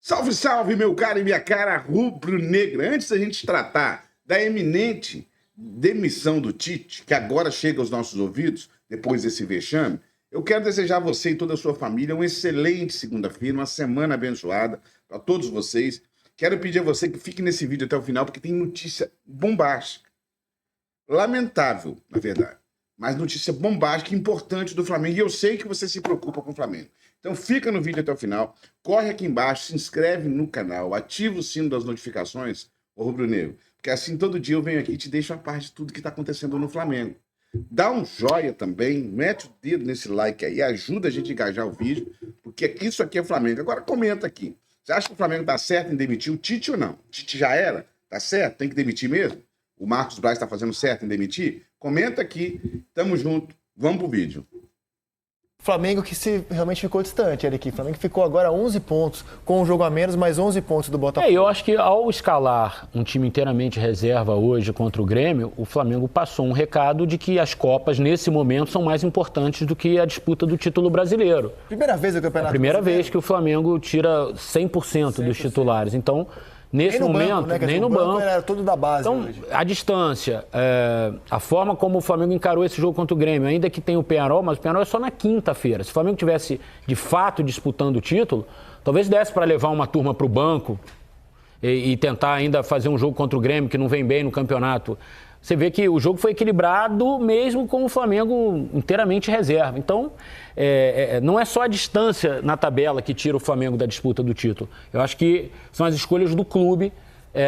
Salve, salve, meu caro e minha cara rubro-negra. Antes da gente tratar da eminente demissão do Tite, que agora chega aos nossos ouvidos, depois desse vexame, eu quero desejar a você e toda a sua família uma excelente segunda-feira, uma semana abençoada para todos vocês. Quero pedir a você que fique nesse vídeo até o final, porque tem notícia bombástica. Lamentável, na verdade, mas notícia bombástica e importante do Flamengo. E eu sei que você se preocupa com o Flamengo. Então fica no vídeo até o final, corre aqui embaixo, se inscreve no canal, ativa o sino das notificações, ô rubro-negro, porque assim todo dia eu venho aqui e te deixo a par de tudo que está acontecendo no Flamengo. Dá um joia também, mete o dedo nesse like aí, ajuda a gente a engajar o vídeo, porque isso aqui é Flamengo. Agora comenta aqui, você acha que o Flamengo está certo em demitir o Tite ou não? O Tite já era? Tá certo? Tem que demitir mesmo? O Marcos Braz está fazendo certo em demitir? Comenta aqui, tamo junto, vamos pro vídeo. Flamengo que realmente ficou distante, Eric. Flamengo ficou agora a 11 pontos, com um jogo a menos, mais 11 pontos do Botafogo. Eu acho que ao escalar um time inteiramente reserva hoje contra o Grêmio, o Flamengo passou um recado de que as Copas, nesse momento, são mais importantes do que a disputa do título brasileiro. Primeira vez no Campeonato Primeira vez que o Flamengo tira 100% dos titulares. Então, nesse momento, banco, né? nem no banco. Era tudo da base. Então, hoje. a distância, a forma como o Flamengo encarou esse jogo contra o Grêmio, ainda que tenha o Peñarol, mas o Peñarol é só na quinta-feira. Se o Flamengo tivesse, de fato, disputando o título, talvez desse para levar uma turma para o banco e tentar ainda fazer um jogo contra o Grêmio, que não vem bem no campeonato. Você vê que o jogo foi equilibrado mesmo com o Flamengo inteiramente reserva. Então, não é só a distância na tabela que tira o Flamengo da disputa do título. Eu acho que são as escolhas do clube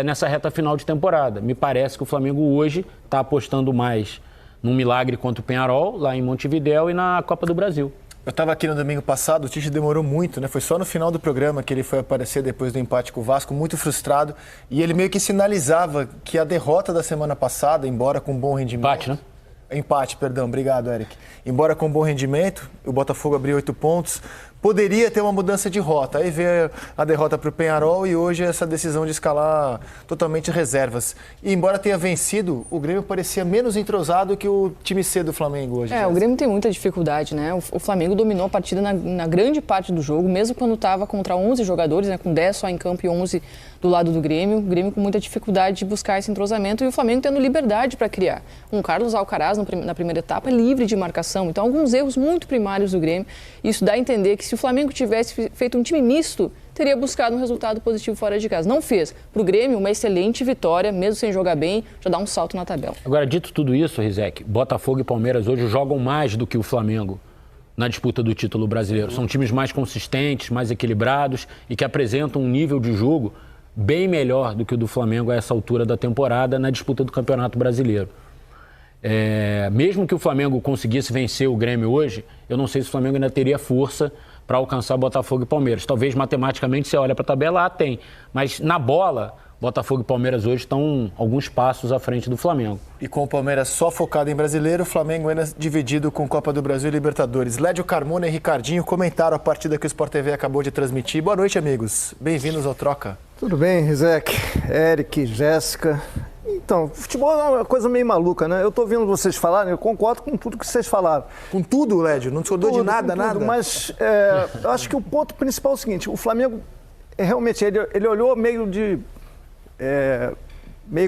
nessa reta final de temporada. Me parece que o Flamengo hoje está apostando mais num milagre contra o Peñarol, lá em Montevidéu, e na Copa do Brasil. Eu estava aqui no domingo passado, o Tite demorou muito, né? Foi só no final do programa que ele foi aparecer depois do empate com o Vasco, muito frustrado. E ele meio que sinalizava que a derrota da semana passada, embora com bom rendimento... Empate, né? Empate, perdão. Obrigado, Eric. Embora com bom rendimento, o Botafogo abriu 8 pontos, poderia ter uma mudança de rota. Aí veio a derrota para o Peñarol e hoje essa decisão de escalar totalmente reservas. E embora tenha vencido, o Grêmio parecia menos entrosado que o time C do Flamengo hoje. O Grêmio tem muita dificuldade, né? O Flamengo dominou a partida na grande parte do jogo, mesmo quando estava contra 11 jogadores, né? Com 10 só em campo e 11 do lado do Grêmio. O Grêmio com muita dificuldade de buscar esse entrosamento e o Flamengo tendo liberdade para criar. Com o Carlos Alcaraz na primeira etapa, livre de marcação. Então, alguns erros muito primários do Grêmio. Isso dá a entender que se o Flamengo tivesse feito um time misto, teria buscado um resultado positivo fora de casa. Não fez. Para o Grêmio, uma excelente vitória, mesmo sem jogar bem, já dá um salto na tabela. Agora, dito tudo isso, Rizek, Botafogo e Palmeiras hoje jogam mais do que o Flamengo na disputa do título brasileiro. São times mais consistentes, mais equilibrados e que apresentam um nível de jogo bem melhor do que o do Flamengo a essa altura da temporada na disputa do Campeonato Brasileiro. Mesmo que o Flamengo conseguisse vencer o Grêmio hoje, eu não sei se o Flamengo ainda teria força para alcançar Botafogo e Palmeiras. Talvez matematicamente você olha para a tabela, tem. Mas na bola, Botafogo e Palmeiras hoje estão alguns passos à frente do Flamengo. E com o Palmeiras só focado em brasileiro, o Flamengo ainda dividido com Copa do Brasil e Libertadores. Lédio Carmona e Ricardinho comentaram a partida que o Sport TV acabou de transmitir. Boa noite, amigos. Bem-vindos ao Troca. Tudo bem, Rizek, Eric, Jéssica. Então, futebol é uma coisa meio maluca, né? Eu estou ouvindo vocês falarem, eu concordo com tudo que vocês falaram. Com tudo, Lédio? Não discordou de nada, nada? Mas eu acho que o ponto principal é o seguinte, o Flamengo, realmente, ele olhou meio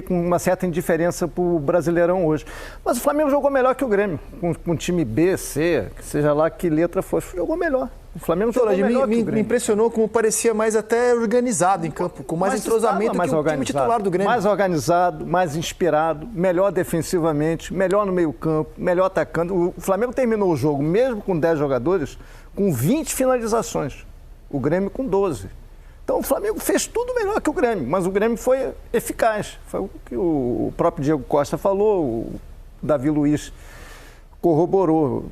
com uma certa indiferença para o Brasileirão hoje. Mas o Flamengo jogou melhor que o Grêmio, com o time B, C, que seja lá que letra fosse, jogou melhor. O Flamengo jogou melhor que o Grêmio. Me impressionou como parecia mais até organizado em campo, com mais entrosamento que o time titular do Grêmio. Mais organizado, mais inspirado, melhor defensivamente, melhor no meio-campo, melhor atacando. O Flamengo terminou o jogo, mesmo com 10 jogadores, com 20 finalizações. O Grêmio com 12. Então o Flamengo fez tudo melhor que o Grêmio, mas o Grêmio foi eficaz. Foi o que o próprio Diego Costa falou, o Davi Luiz corroborou.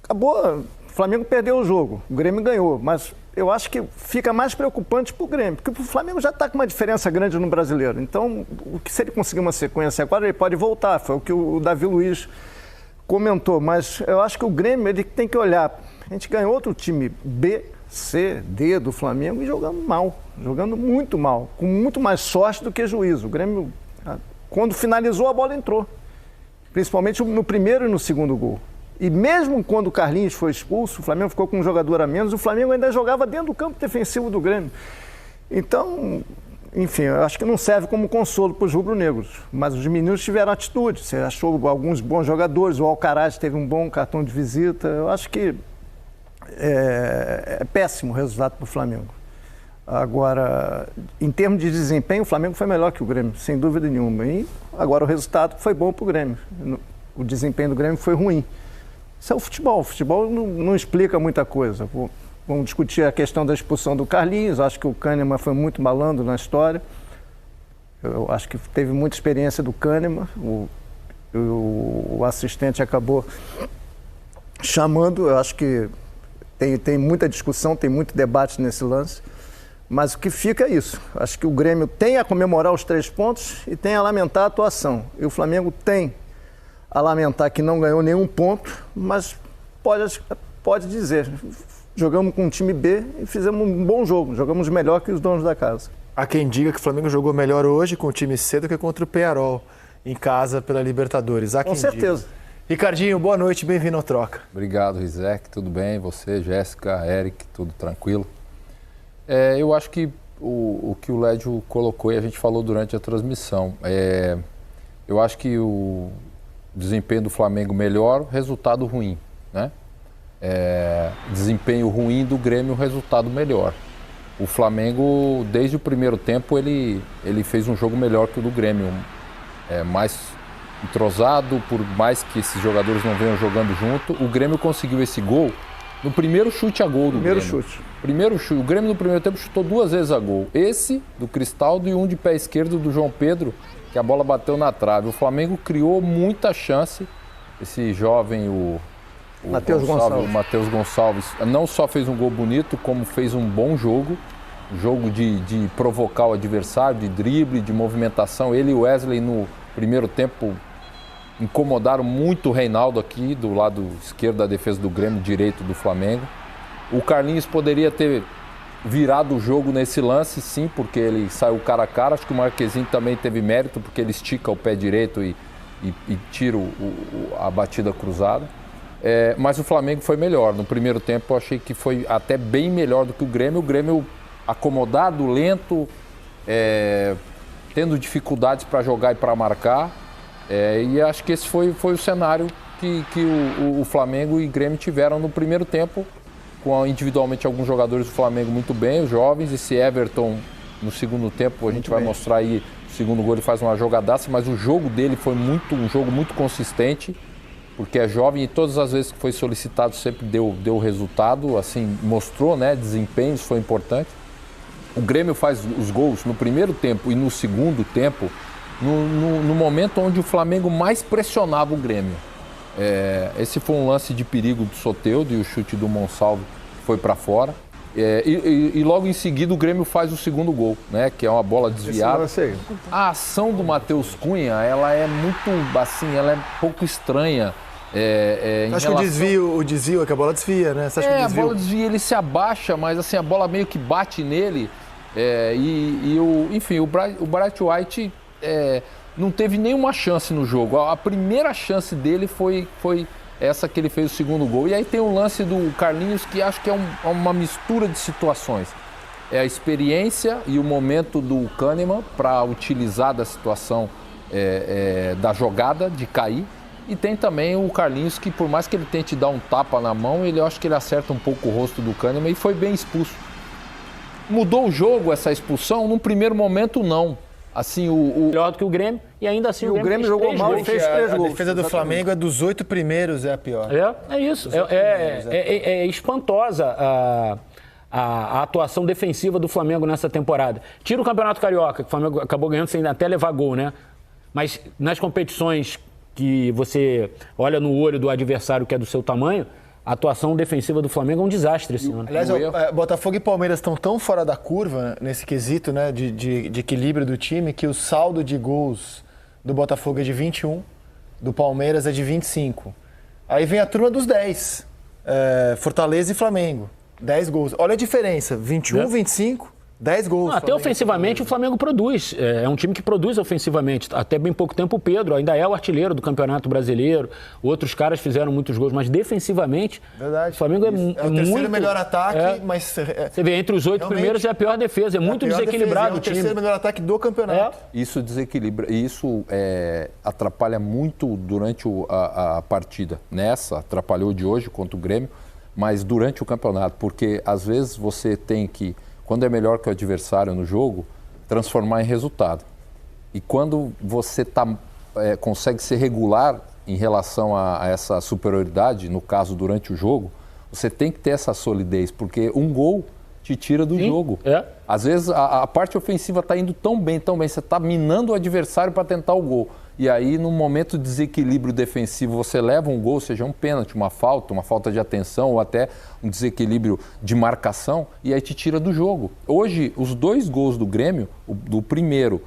Acabou, o Flamengo perdeu o jogo, o Grêmio ganhou, mas eu acho que fica mais preocupante para o Grêmio, porque o Flamengo já está com uma diferença grande no Brasileiro. Então, se ele conseguir uma sequência agora, ele pode voltar, foi o que o Davi Luiz comentou, mas eu acho que o Grêmio ele tem que olhar. A gente ganhou outro time B, C, D do Flamengo e jogando mal, jogando muito mal, com muito mais sorte do que juízo. O Grêmio, quando finalizou, a bola entrou, principalmente no primeiro e no segundo gol. E mesmo quando o Carlinhos foi expulso, o Flamengo ficou com um jogador a menos, o Flamengo ainda jogava dentro do campo defensivo do Grêmio. Então, enfim, eu acho que não serve como consolo para os rubro-negros. Mas os meninos tiveram atitude. Você achou alguns bons jogadores, o Alcaraz teve um bom cartão de visita. Eu acho que é péssimo o resultado para o Flamengo. Agora, em termos de desempenho, o Flamengo foi melhor que o Grêmio, sem dúvida nenhuma. E agora o resultado foi bom para o Grêmio. O desempenho do Grêmio foi ruim. Isso é o futebol. O futebol não explica muita coisa. Vamos discutir a questão da expulsão do Carlinhos. Acho que o Kahneman foi muito malandro na história. Eu acho que teve muita experiência do Kahneman. O assistente acabou chamando. Eu acho que tem muita discussão, tem muito debate nesse lance. Mas o que fica é isso. Acho que o Grêmio tem a comemorar os 3 pontos e tem a lamentar a atuação. E o Flamengo tem a lamentar que não ganhou nenhum ponto, mas pode dizer, jogamos com um time B e fizemos um bom jogo, jogamos melhor que os donos da casa. Há quem diga que o Flamengo jogou melhor hoje com o time C do que contra o Peñarol, em casa pela Libertadores. Há quem Com certeza. Diga. Ricardinho, boa noite, bem-vindo ao Troca. Obrigado, Rizek, tudo bem? Você, Jéssica, Eric, tudo tranquilo? Eu acho que o que o Lédio colocou e a gente falou durante a transmissão, eu acho que o desempenho do Flamengo melhor, resultado ruim, né? Desempenho ruim do Grêmio, resultado melhor. O Flamengo, desde o primeiro tempo, ele fez um jogo melhor que o do Grêmio, mais entrosado, por mais que esses jogadores não venham jogando junto. O Grêmio conseguiu esse gol no primeiro chute a gol do Grêmio. Primeiro chute. O Grêmio no primeiro tempo chutou 2 vezes a gol. Esse, do Cristaldo, e um de pé esquerdo do João Pedro, que a bola bateu na trave. O Flamengo criou muita chance. Esse jovem, o Matheus Gonçalves, não só fez um gol bonito, como fez um bom jogo. Um jogo de provocar o adversário, de drible, de movimentação. Ele e o Wesley, no primeiro tempo, incomodaram muito o Reinaldo aqui, do lado esquerdo da defesa do Grêmio, direito do Flamengo. O Carlinhos poderia ter virado o jogo nesse lance, sim, porque ele saiu cara a cara. Acho que o Marquezinho também teve mérito, porque ele estica o pé direito e tira a batida cruzada. Mas o Flamengo foi melhor. No primeiro tempo eu achei que foi até bem melhor do que o Grêmio. O Grêmio acomodado, lento, tendo dificuldades para jogar e para marcar. E acho que esse foi o cenário que o Flamengo e Grêmio tiveram no primeiro tempo, com individualmente alguns jogadores do Flamengo muito bem, os jovens. Esse Everton, no segundo tempo, a gente vai mostrar aí, o segundo gol ele faz uma jogadaça, mas o jogo dele foi um jogo muito consistente, porque é jovem e todas as vezes que foi solicitado sempre deu resultado, assim, mostrou, né, desempenho, isso foi importante. O Grêmio faz os gols no primeiro tempo e no segundo tempo, no momento onde o Flamengo mais pressionava o Grêmio. Esse foi um lance de perigo do Soteldo e o chute do Monsalvo foi para fora. E logo em seguida o Grêmio faz o segundo gol, né? Que é uma bola desviada. A ação do Matheus Cunha, ela é muito, assim, ela é um pouco estranha. Acho que o desvio é que a bola desvia, né? Você acha que a bola desvia, ele se abaixa, mas assim, a bola meio que bate nele. Enfim, o Bright White não teve nenhuma chance no jogo. A primeira chance dele foi essa que ele fez o segundo gol. E aí tem o lance do Carlinhos, que acho que é uma mistura de situações. É a experiência e o momento do Kahneman para utilizar da situação da jogada, de cair. E tem também o Carlinhos, que por mais que ele tente dar um tapa na mão, eu acho que ele acerta um pouco o rosto do Kahneman e foi bem expulso. Mudou o jogo essa expulsão? Num primeiro momento, não. Assim, melhor do que o Grêmio, e ainda assim o Grêmio jogou mal e fez 3 gols. A defesa do Flamengo é dos 8 primeiros, é a pior. É isso. É espantosa a atuação defensiva do Flamengo nessa temporada. Tira o Campeonato Carioca, que o Flamengo acabou ganhando sem até levar gol, né? Mas nas competições que você olha no olho do adversário que é do seu tamanho, a atuação defensiva do Flamengo é um desastre esse ano. Aliás, Botafogo e Palmeiras estão tão fora da curva nesse quesito, né, de equilíbrio do time, que o saldo de gols do Botafogo é de 21, do Palmeiras é de 25. Aí vem a turma dos 10, Fortaleza e Flamengo, 10 gols. Olha a diferença, 21, 25 10 gols. Até ofensivamente o Flamengo produz. É um time que produz ofensivamente. Até bem pouco tempo o Pedro ainda é o artilheiro do Campeonato Brasileiro. Outros caras fizeram muitos gols, mas defensivamente Verdade. o Flamengo é o muito... terceiro melhor ataque, mas... Você vê, entre os 8 realmente, primeiros é a pior defesa. É muito desequilibrado o time. É o terceiro melhor ataque do campeonato. Isso desequilibra, isso atrapalha muito durante a partida. Nessa, atrapalhou de hoje contra o Grêmio, mas durante o campeonato, porque às vezes você tem que, quando é melhor que o adversário no jogo, transformar em resultado. E quando você consegue ser regular em relação a essa superioridade, no caso durante o jogo, você tem que ter essa solidez, porque um gol te tira do jogo. Às vezes a parte ofensiva está indo tão bem, você está minando o adversário para tentar o gol. E aí, num momento de desequilíbrio defensivo, você leva um gol, seja um pênalti, uma falta de atenção ou até um desequilíbrio de marcação, e aí te tira do jogo. Hoje, os 2 gols do Grêmio, do primeiro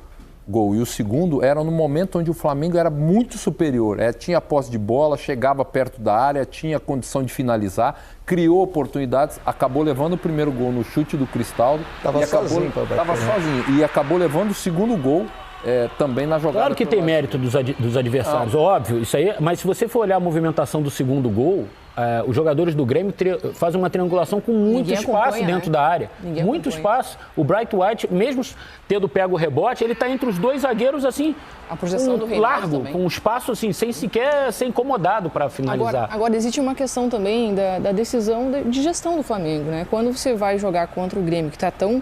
gol e o segundo, eram no momento onde o Flamengo era muito superior. Tinha posse de bola, chegava perto da área, tinha condição de finalizar, criou oportunidades, acabou levando o primeiro gol no chute do Cristaldo. Estava sozinho. E acabou levando o segundo gol também na jogada. Claro que tem mérito dos adversários, óbvio, isso aí. Mas se você for olhar a movimentação do segundo gol, os jogadores do Grêmio fazem uma triangulação com muito espaço dentro da área. Muito espaço. O Bright White, mesmo tendo pego o rebote, ele está entre os 2 zagueiros, assim, a projeção do largo, com um espaço assim, sem sequer ser incomodado para finalizar. Agora, existe uma questão também da decisão de gestão do Flamengo, né? Quando você vai jogar contra o Grêmio, que está tão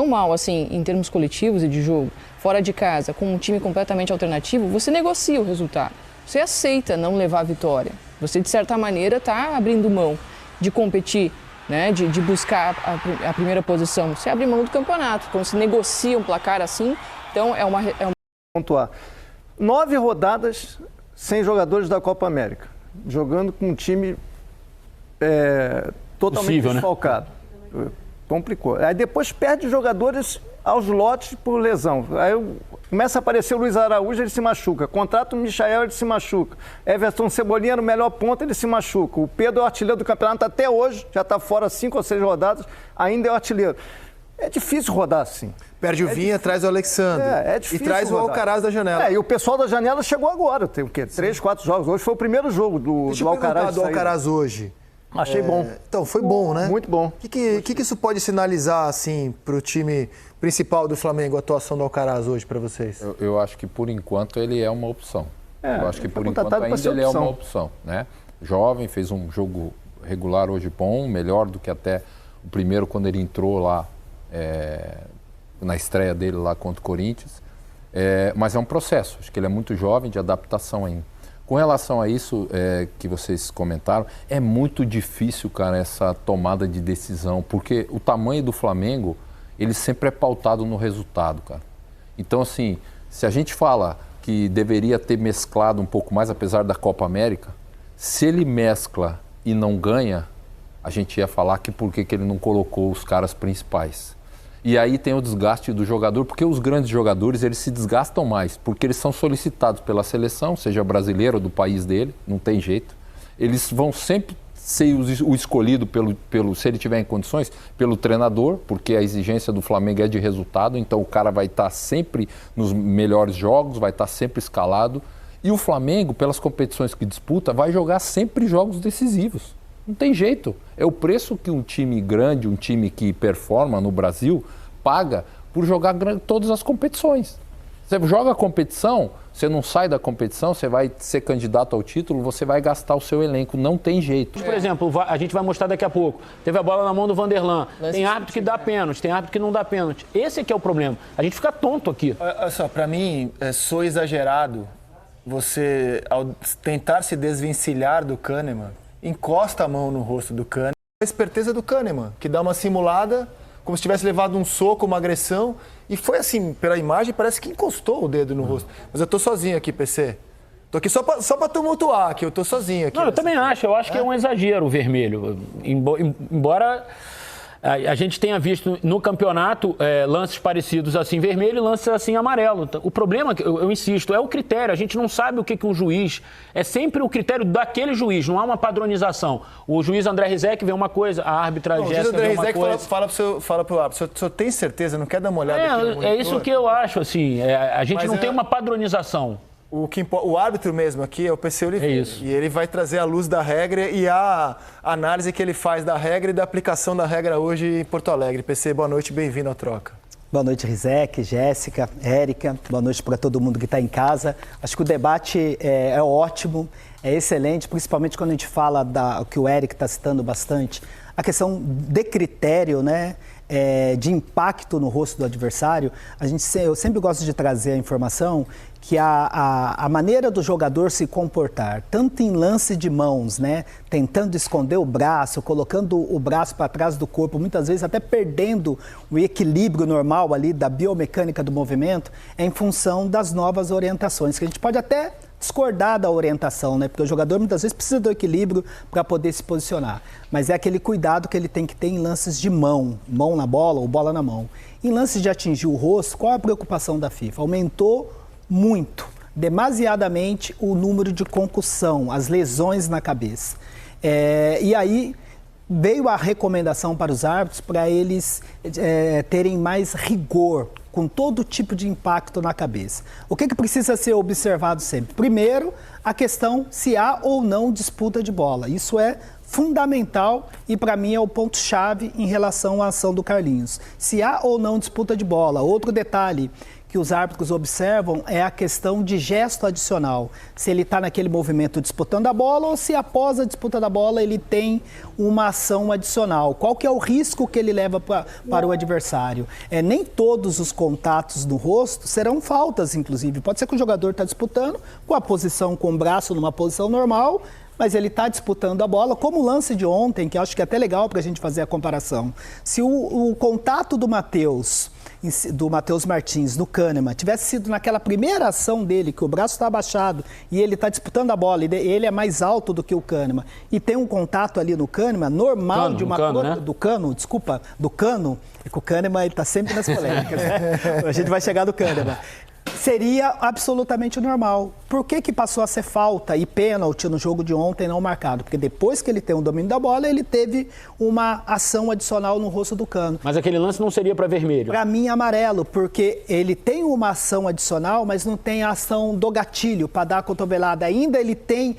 mal, assim, em termos coletivos e de jogo, fora de casa, com um time completamente alternativo, você negocia o resultado. Você aceita não levar a vitória. Você, de certa maneira, está abrindo mão de competir, né, de buscar a primeira posição. Você abre mão do campeonato. Quando se negocia um placar assim, então é uma... Pontuar. 9 rodadas sem jogadores da Copa América. Jogando com um time totalmente desfalcado. Né? Complicou. Aí depois perde jogadores aos lotes por lesão. Aí começa a aparecer o Luiz Araújo, ele se machuca. Contrata o Michael, ele se machuca. Everton Cebolinha no melhor ponto, ele se machuca. O Pedro é o artilheiro do campeonato até hoje, já está fora 5 ou 6 rodadas, ainda é o artilheiro. É difícil rodar assim. Perde o Vinha, traz o Alexandre. É difícil. E traz o Alcaraz da janela. E o pessoal da janela chegou agora. Tem o quê? 3, 4 jogos. Hoje foi o primeiro jogo do Alcaraz. Do Alcaraz hoje. Achei bom. Então, foi bom, né? Muito bom. O que isso pode sinalizar, assim, para o time principal do Flamengo, a atuação do Alcaraz hoje, para vocês? Eu acho que, por enquanto, ele é uma opção. Eu acho que, por enquanto, ainda ele é uma opção, né? Jovem, fez um jogo regular hoje bom, melhor do que até o primeiro, quando ele entrou lá, na estreia dele lá contra o Corinthians. Mas é um processo. Acho que ele é muito jovem, de adaptação ainda. Com relação a isso que vocês comentaram, é muito difícil, cara, essa tomada de decisão, porque o tamanho do Flamengo, ele sempre é pautado no resultado, cara. Então, assim, se a gente fala que deveria ter mesclado um pouco mais, apesar da Copa América, se ele mescla e não ganha, a gente ia falar que por que ele não colocou os caras principais. E aí tem o desgaste do jogador, porque os grandes jogadores, eles se desgastam mais, porque eles são solicitados pela seleção, seja brasileiro ou do país dele, não tem jeito. Eles vão sempre ser o escolhido se ele tiver em condições, pelo treinador, porque a exigência do Flamengo é de resultado, então o cara vai estar sempre nos melhores jogos, vai estar sempre escalado. E o Flamengo, pelas competições que disputa, vai jogar sempre jogos decisivos. Não tem jeito. É o preço que um time grande, um time que performa no Brasil, paga por jogar todas as competições. Você joga a competição, você não sai da competição, você vai ser candidato ao título, você vai gastar o seu elenco. Não tem jeito. Por exemplo, a gente vai mostrar daqui a pouco. Teve a bola na mão do Vanderlan. Tem árbitro que dá pênalti, tem árbitro que não dá pênalti. Esse aqui é o problema. A gente fica tonto aqui. Olha só, pra mim, sou exagerado você, ao tentar se desvencilhar do Kahneman, encosta a mão no rosto do Kahneman. A esperteza do Kahneman, que dá uma simulada, como se tivesse levado um soco, uma agressão. E foi assim, pela imagem, parece que encostou o dedo no rosto. Mas eu tô sozinho aqui, PC. Tô aqui só pra tumultuar, que eu tô sozinho aqui. Não, eu também acho. Eu acho que é um exagero o vermelho. Embora a gente tenha visto no campeonato lances parecidos assim vermelho e lances assim amarelo. O problema, eu insisto, é o critério. A gente não sabe o que um juiz... É sempre o critério daquele juiz, não há uma padronização. O juiz André Rizek vê uma coisa, a árbitra Jéssica vê uma coisa... Fala pro árbitro, o senhor tem certeza, não quer dar uma olhada aqui no monitor? É isso que eu acho, assim, a gente não tem uma padronização. O árbitro mesmo aqui é o PC Oliveira. É isso. E ele vai trazer a luz da regra e a análise que ele faz da regra e da aplicação da regra hoje em Porto Alegre. PC, boa noite, bem-vindo à troca. Boa noite, Rizek, Jéssica, Érica. Boa noite para todo mundo que está em casa. Acho que o debate é ótimo, é excelente, principalmente quando a gente fala o que o Éric está citando bastante, a questão de critério, né? De impacto no rosto do adversário. Eu sempre gosto de trazer a informação que a maneira do jogador se comportar, tanto em lance de mãos, né, tentando esconder o braço, colocando o braço para trás do corpo, muitas vezes até perdendo o equilíbrio normal ali da biomecânica do movimento, é em função das novas orientações, que a gente pode até discordar da orientação, né? Porque o jogador muitas vezes precisa do equilíbrio para poder se posicionar. Mas é aquele cuidado que ele tem que ter em lances de mão na bola ou bola na mão. Em lances de atingir o rosto, qual a preocupação da FIFA? Aumentou muito, demasiadamente, o número de concussão, as lesões na cabeça. E aí veio a recomendação para os árbitros para eles terem mais rigor com todo tipo de impacto na cabeça. O que precisa ser observado sempre? Primeiro, a questão se há ou não disputa de bola. Isso é fundamental e para mim é o ponto-chave em relação à ação do Carlinhos. Se há ou não disputa de bola. Outro detalhe que os árbitros observam é a questão de gesto adicional. Se ele está naquele movimento disputando a bola ou se após a disputa da bola ele tem uma ação adicional. Qual que é o risco que ele leva para o adversário? Nem todos os contatos no rosto serão faltas, inclusive. Pode ser que o jogador está disputando com a posição, com o braço numa posição normal, mas ele está disputando a bola, como o lance de ontem, que eu acho que é até legal para a gente fazer a comparação. Se o contato do Matheus Martins no Kahneman tivesse sido naquela primeira ação dele, que o braço está abaixado e ele está disputando a bola, e ele é mais alto do que o Kahneman, e tem um contato ali no Kahneman, normal de uma coisa, né? do cano, é que o Kahneman está sempre nas polêmicas, né? A gente vai chegar no Kahneman. Seria absolutamente normal. Por que passou a ser falta e pênalti no jogo de ontem não marcado? Porque depois que ele tem o domínio da bola, ele teve uma ação adicional no rosto do Cano. Mas aquele lance não seria para vermelho? Para mim, amarelo, porque ele tem uma ação adicional, mas não tem a ação do gatilho para dar a cotovelada. Ainda ele tem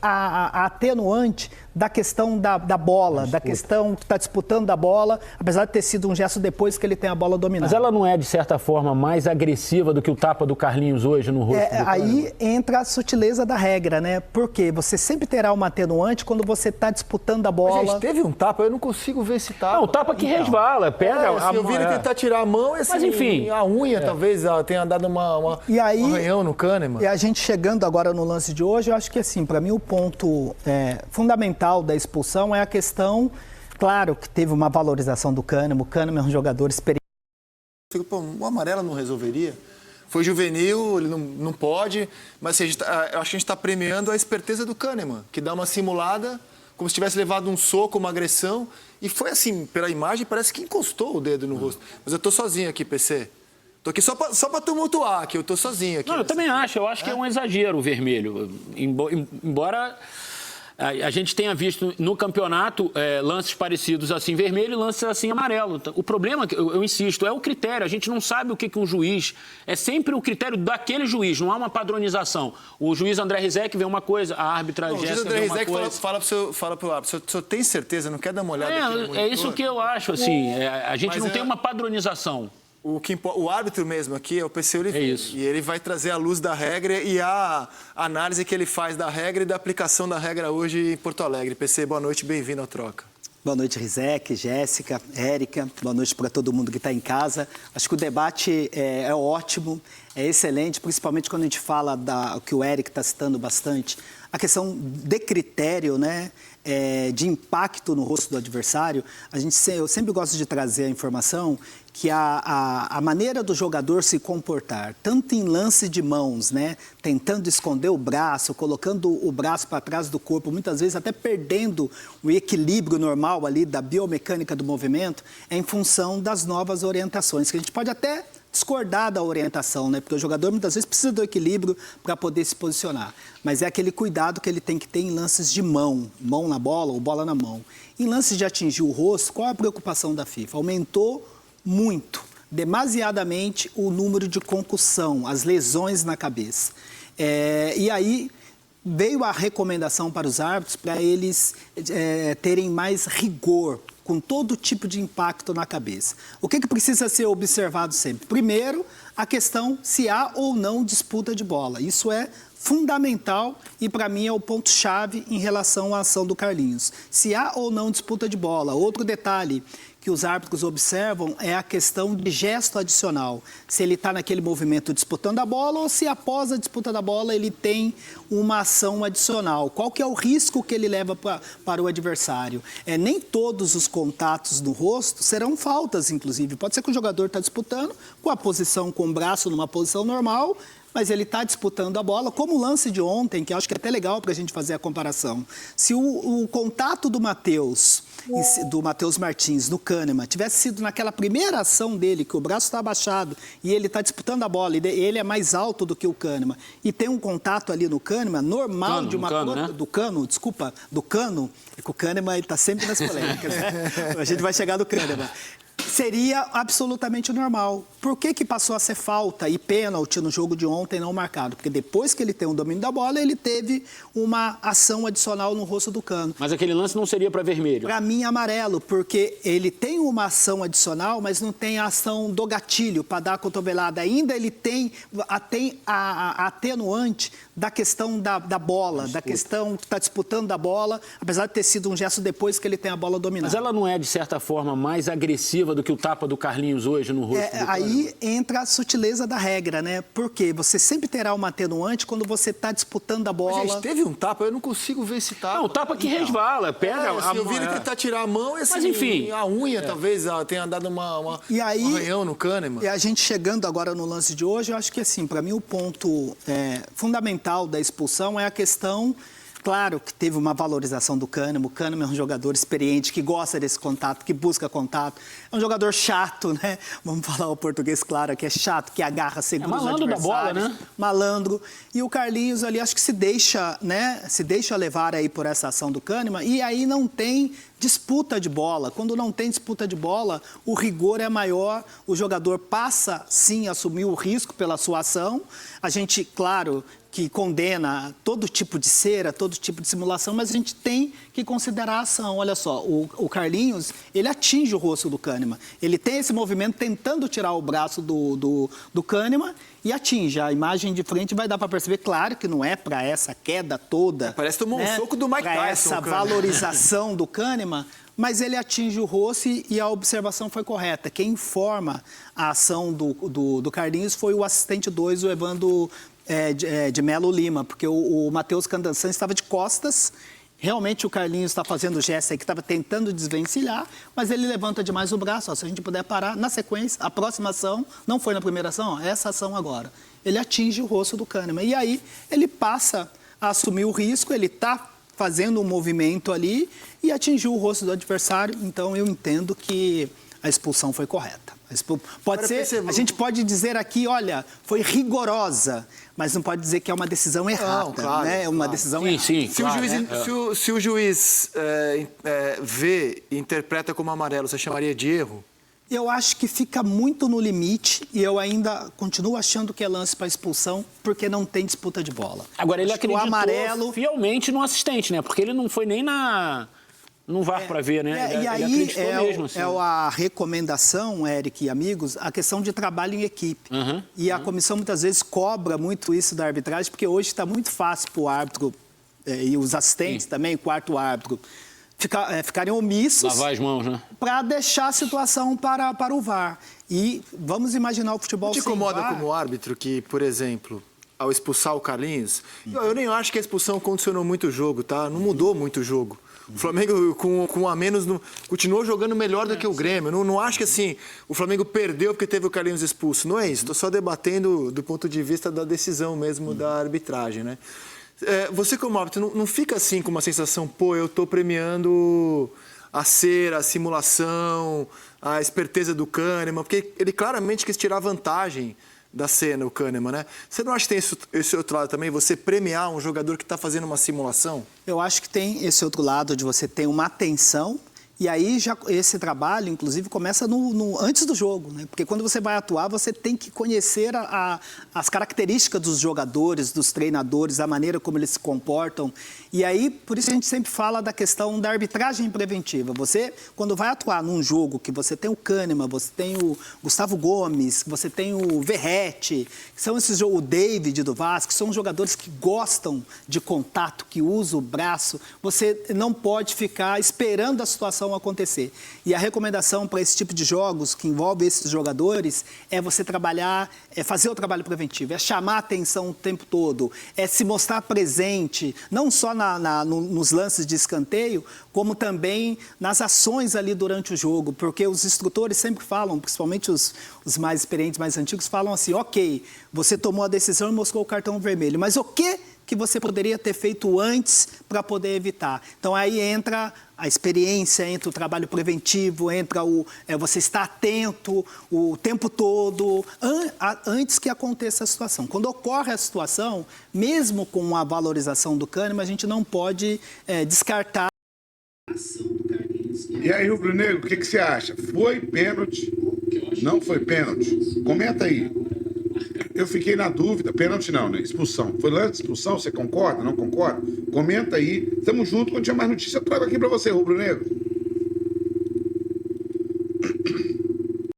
a atenuante da questão da bola, da questão que está disputando a bola, apesar de ter sido um gesto depois que ele tem a bola dominada. Mas ela não é, de certa forma, mais agressiva do que o tapa do Carlinhos hoje no rosto do Cano? Aí entra a sutileza da regra, né? Porque você sempre terá uma atenuante quando você está disputando a bola. Mas, gente, teve um tapa, eu não consigo ver esse tapa. Não, o tapa que resvala, pega a eu vi ele tentar tirar a mão, assim, mas enfim, a unha talvez tenha dado um arranhão no Kahneman. E a gente chegando agora no lance de hoje, eu acho que assim, para mim o ponto fundamental da expulsão é a questão, claro que teve uma valorização do Kahneman, o Kahneman é um jogador experiente. O amarelo não resolveria? Foi juvenil, ele não pode, mas assim, eu acho que a gente está premiando a esperteza do Kahneman, que dá uma simulada, como se tivesse levado um soco, uma agressão, e foi assim, pela imagem, parece que encostou o dedo no rosto. Mas eu tô sozinho aqui, PC. Tô aqui só para tumultuar, que eu tô sozinho aqui. Não, eu também acho, que é um exagero o vermelho, embora... A gente tenha visto no campeonato lances parecidos assim vermelho e lances assim amarelo. O problema, eu insisto, é o critério. A gente não sabe o que um juiz... É sempre o critério daquele juiz, não há uma padronização. O juiz André Rizek vê uma coisa, a árbitra Jéssica vê uma coisa... Fala pro árbitro, o senhor tem certeza, não quer dar uma olhada aqui no monitor? É isso que eu acho, assim. A gente não tem uma padronização. O árbitro mesmo aqui é o PC Oliveira. É isso. E ele vai trazer a luz da regra e a análise que ele faz da regra e da aplicação da regra hoje em Porto Alegre. PC, boa noite, bem-vindo à troca. Boa noite, Rizek, Jéssica, Érica. Boa noite para todo mundo que está em casa. Acho que o debate é ótimo, é excelente, principalmente quando a gente fala o que o Éric está citando bastante, a questão de critério, né? de impacto no rosto do adversário, eu sempre gosto de trazer a informação que a maneira do jogador se comportar, tanto em lance de mãos, né, tentando esconder o braço, colocando o braço para trás do corpo, muitas vezes até perdendo o equilíbrio normal ali da biomecânica do movimento, é em função das novas orientações, que a gente pode até discordar da orientação, né? Porque o jogador muitas vezes precisa do equilíbrio para poder se posicionar. Mas é aquele cuidado que ele tem que ter em lances de mão na bola ou bola na mão. Em lances de atingir o rosto, qual é a preocupação da FIFA? Aumentou muito, demasiadamente, o número de concussão, as lesões na cabeça. E aí veio a recomendação para os árbitros para eles terem mais rigor com todo tipo de impacto na cabeça. O que precisa ser observado sempre? Primeiro, a questão se há ou não disputa de bola. Isso é fundamental e, para mim, é o ponto-chave em relação à ação do Carlinhos. Se há ou não disputa de bola. Outro detalhe que os árbitros observam é a questão de gesto adicional. Se ele está naquele movimento disputando a bola ou se após a disputa da bola ele tem uma ação adicional. Qual que é o risco que ele leva para o adversário? Nem todos os contatos no rosto serão faltas, inclusive. Pode ser que o jogador está disputando com a posição, com o braço numa posição normal, mas ele está disputando a bola, como o lance de ontem, que eu acho que é até legal para a gente fazer a comparação. Se o contato do Matheus Martins no Kahneman tivesse sido naquela primeira ação dele, que o braço está abaixado e ele está disputando a bola, e ele é mais alto do que o Kahneman, e tem um contato ali no Kahneman, normal de uma... Do Cano, é que o Kahneman está sempre nas polêmicas, né? A gente vai chegar no Kahneman. Seria absolutamente normal. Por que passou a ser falta e pênalti no jogo de ontem não marcado? Porque depois que ele tem o domínio da bola, ele teve uma ação adicional no rosto do Cano. Mas aquele lance não seria para vermelho? Para mim, amarelo, porque ele tem uma ação adicional, mas não tem a ação do gatilho para dar a cotovelada. Ainda ele tem a atenuante da questão da bola, da questão que está disputando a bola, apesar de ter sido um gesto depois que ele tem a bola dominada. Mas ela não é, de certa forma, mais agressiva do que o tapa do Carlinhos hoje no rosto do Cano? Aí entra a sutileza da regra, né? Porque você sempre terá uma atenuante quando você está disputando a bola. Mas, gente, teve um tapa, eu não consigo ver esse tapa. Não, o tapa que resvala, pega a eu vi ele tentar tirar a mão e assim, mas, enfim, a unha talvez tenha dado um arranhão no Kahneman. E a gente chegando agora no lance de hoje, eu acho que assim, para mim o ponto fundamental da expulsão é a questão... Claro que teve uma valorização do Kahneman. O Kahneman é um jogador experiente, que gosta desse contato, que busca contato. É um jogador chato, né? Vamos falar o português claro, que é chato, que agarra, segura os adversários. Malandro da bola, né? Malandro. E o Carlinhos ali, acho que se deixa levar aí por essa ação do Kahneman. E aí não tem disputa de bola. Quando não tem disputa de bola, o rigor é maior. O jogador passa, sim, a assumir o risco pela sua ação. A gente, claro... que condena todo tipo de cera, todo tipo de simulação, mas a gente tem que considerar a ação. Olha só, o Carlinhos, ele atinge o rosto do Kahneman. Ele tem esse movimento tentando tirar o braço do Kahneman e atinge. A imagem de frente vai dar para perceber, claro, que não é para essa queda toda. Parece que tomou um soco do Mike Tyson. Para essa valorização do Kahneman, mas ele atinge o rosto e a observação foi correta. Quem informa a ação do Carlinhos foi o assistente 2, o Evandro... de Melo Lima, porque o Matheus Candançan estava de costas, realmente o Carlinhos está fazendo o gesto aí que estava tentando desvencilhar, mas ele levanta demais o braço, se a gente puder parar, na sequência, a próxima ação, não foi na primeira ação, essa ação agora, ele atinge o rosto do Kahneman, e aí ele passa a assumir o risco, ele está fazendo um movimento ali e atingiu o rosto do adversário, então eu entendo que a expulsão foi correta. A gente pode dizer aqui, olha, foi rigorosa, mas não pode dizer que é uma decisão errada. Não, claro, né? É uma decisão errada. Sim, se o juiz vê e interpreta como amarelo, você chamaria de erro? Eu acho que fica muito no limite e eu ainda continuo achando que é lance para expulsão porque não tem disputa de bola. Agora, ele acreditou fielmente no assistente, né? Porque ele não foi nem no VAR para ver, né? E aí a recomendação, Eric e amigos, a questão de trabalho em equipe. E a comissão muitas vezes cobra muito isso da arbitragem, porque hoje está muito fácil para o árbitro e os assistentes também, o quarto árbitro, ficarem omissos. Lavar as mãos, né? Para deixar a situação para o VAR. E vamos imaginar o futebol sem VAR. Te incomoda como árbitro que, por exemplo, ao expulsar o Carlinhos, eu nem acho que a expulsão condicionou muito o jogo, tá? Não mudou muito o jogo. O Flamengo, com a menos, continuou jogando melhor do que o Grêmio. Não acho que assim, o Flamengo perdeu porque teve o Carlinhos expulso. Não é isso. Estou só debatendo do ponto de vista da decisão mesmo da arbitragem, né? Você, como árbitro, não fica assim com uma sensação, pô, eu estou premiando a cera, a simulação, a esperteza do Kahneman, porque ele claramente quis tirar vantagem da cena, o Kahneman, né? Você não acha que tem esse outro lado também, você premiar um jogador que está fazendo uma simulação? Eu acho que tem esse outro lado de você ter uma atenção. E aí já esse trabalho, inclusive, começa antes do jogo, né? Porque quando você vai atuar, você tem que conhecer as características dos jogadores, dos treinadores, a maneira como eles se comportam. E aí, por isso a gente sempre fala da questão da arbitragem preventiva. Você, quando vai atuar num jogo que você tem o Kahneman, você tem o Gustavo Gomes, você tem o Verratti, que são o David do Vasco, são jogadores que gostam de contato, que usam o braço, você não pode ficar esperando a situação acontecer. E a recomendação para esse tipo de jogos que envolve esses jogadores é você trabalhar, é fazer o trabalho preventivo, é chamar a atenção o tempo todo, é se mostrar presente, não só nos lances de escanteio, como também nas ações ali durante o jogo, porque os instrutores sempre falam, principalmente os mais experientes, mais antigos, falam assim, ok, você tomou a decisão e mostrou o cartão vermelho, mas o que você poderia ter feito antes para poder evitar? Então, aí entra a experiência, entra o trabalho preventivo, entra você estar atento o tempo todo, antes que aconteça a situação. Quando ocorre a situação, mesmo com a valorização do Kahneman, a gente não pode descartar a ação do Carlinhos. E aí, Rubro Negro, o que você acha? Foi pênalti? Não foi pênalti? Comenta aí. Eu fiquei na dúvida, pênalti não, né? Expulsão. Foi lance de expulsão, você concorda, não concorda? Comenta aí. Tamo junto, quando tiver mais notícia eu trago aqui pra você, Rubro Negro.